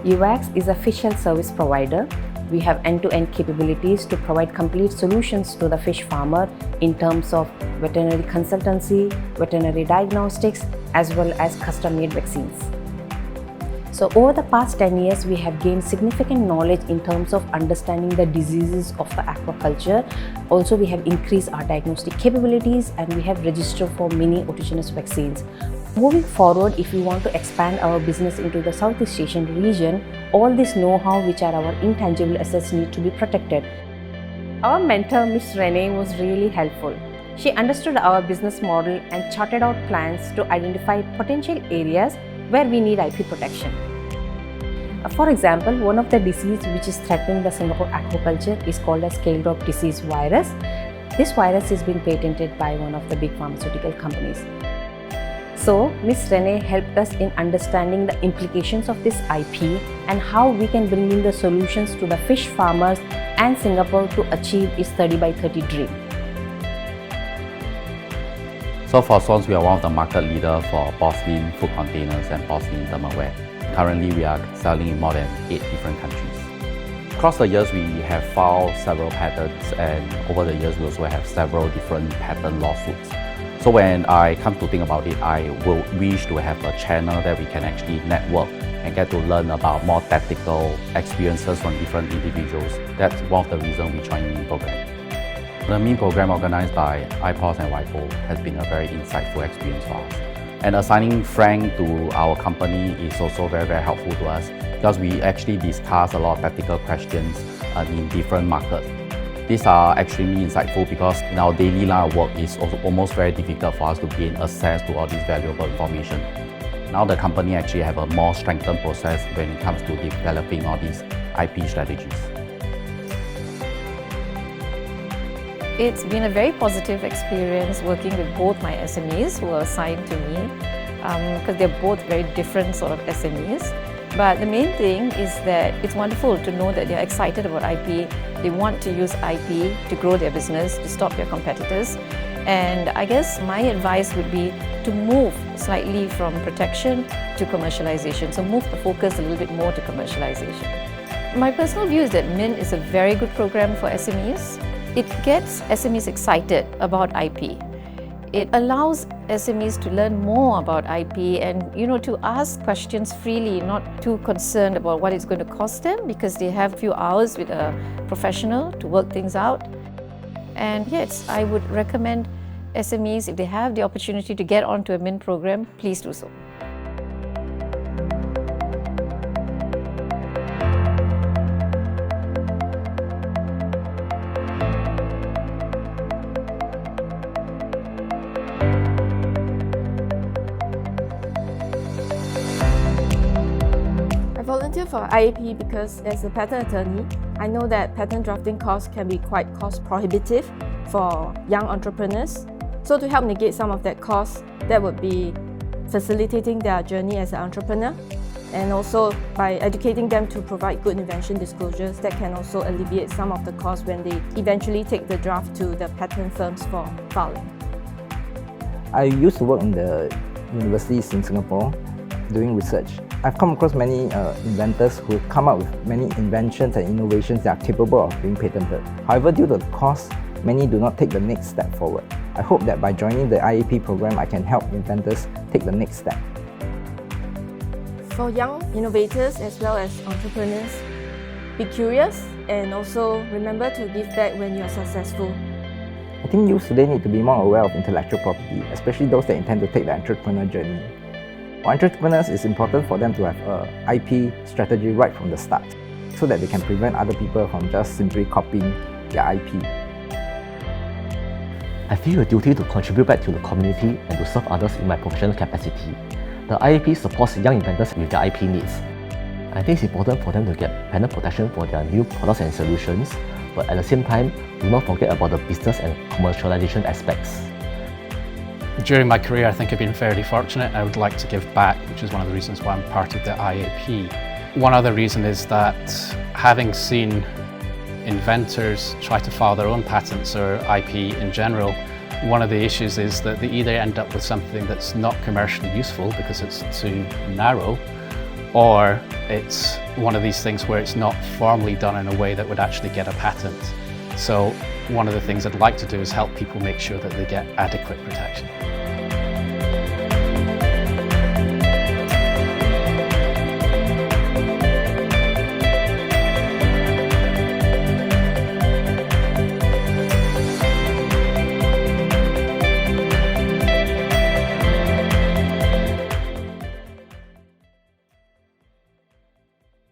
UX is a fish health service provider. We have end-to-end capabilities to provide complete solutions to the fish farmer in terms of veterinary consultancy, veterinary diagnostics, as well as custom-made vaccines. So over the past 10 years, we have gained significant knowledge in terms of understanding the diseases of the aquaculture. Also, we have increased our diagnostic capabilities and we have registered for many autogenous vaccines. Moving forward, if we want to expand our business into the Southeast Asian region, all this know-how, which are our intangible assets, need to be protected. Our mentor, Ms. Renee, was really helpful. She understood our business model and charted out plans to identify potential areas where we need IP protection. For example, one of the diseases which is threatening the Singapore aquaculture is called a scale drop disease virus. This virus is being patented by one of the big pharmaceutical companies. So, Ms. Renee helped us in understanding the implications of this IP and how we can bring in the solutions to the fish farmers and Singapore to achieve its 30 by 30 dream. So for Swans, we are one of the market leaders for porcelain food containers and porcelain thermalware. Currently, we are selling in more than 8 different countries. Across the years, we have filed several patents, and over the years, we also have several different patent lawsuits. So when I come to think about it, I will wish to have a channel that we can actually network and get to learn about more tactical experiences from different individuals. That's one of the reasons we joined the MIN program. The MIN program organized by IPOS and WIPO has been a very insightful experience for us. And assigning Frank to our company is also very, very helpful to us because we actually discuss a lot of tactical questions in different markets. These are extremely insightful because in our daily line of work, it's also almost very difficult for us to gain access to all this valuable information. Now the company actually have a more strengthened process when it comes to developing all these IP strategies. It's been a very positive experience working with both my SMEs who are assigned to me because they're both very different sort of SMEs. But the main thing is that it's wonderful to know that they're excited about IP. They want to use IP to grow their business, to stop their competitors. And I guess my advice would be to move slightly from protection to commercialization. So move the focus a little bit more to commercialization. My personal view is that MIN is a very good program for SMEs. It gets SMEs excited about IP. It allows SMEs to learn more about IP and to ask questions freely, not too concerned about what it's going to cost them because they have a few hours with a professional to work things out. And yes, I would recommend SMEs, if they have the opportunity to get onto a MIN program, please do so. I volunteer for IAP because as a patent attorney, I know that patent drafting costs can be quite cost prohibitive for young entrepreneurs. So to help negate some of that cost, that would be facilitating their journey as an entrepreneur, and also by educating them to provide good invention disclosures that can also alleviate some of the costs when they eventually take the draft to the patent firms for filing. I used to work in the universities in Singapore doing research. I've come across many inventors who come up with many inventions and innovations that are capable of being patented. However, due to the cost, many do not take the next step forward. I hope that by joining the IAP program, I can help inventors take the next step. For young innovators as well as entrepreneurs, be curious and also remember to give back when you are successful. I think youth today need to be more aware of intellectual property, especially those that intend to take the entrepreneur journey. For entrepreneurs, it's important for them to have an IP strategy right from the start, so that they can prevent other people from just simply copying their IP. I feel a duty to contribute back to the community and to serve others in my professional capacity. The IAP supports young inventors with their IP needs. I think it's important for them to get patent protection for their new products and solutions, but at the same time, do not forget about the business and commercialization aspects. During my career, I think I've been fairly fortunate. I would like to give back, which is one of the reasons why I'm part of the IAP. One other reason is that having seen inventors try to file their own patents or IP in general, one of the issues is that they either end up with something that's not commercially useful because it's too narrow, or it's one of these things where it's not formally done in a way that would actually get a patent. So one of the things I'd like to do is help people make sure that they get adequate protection.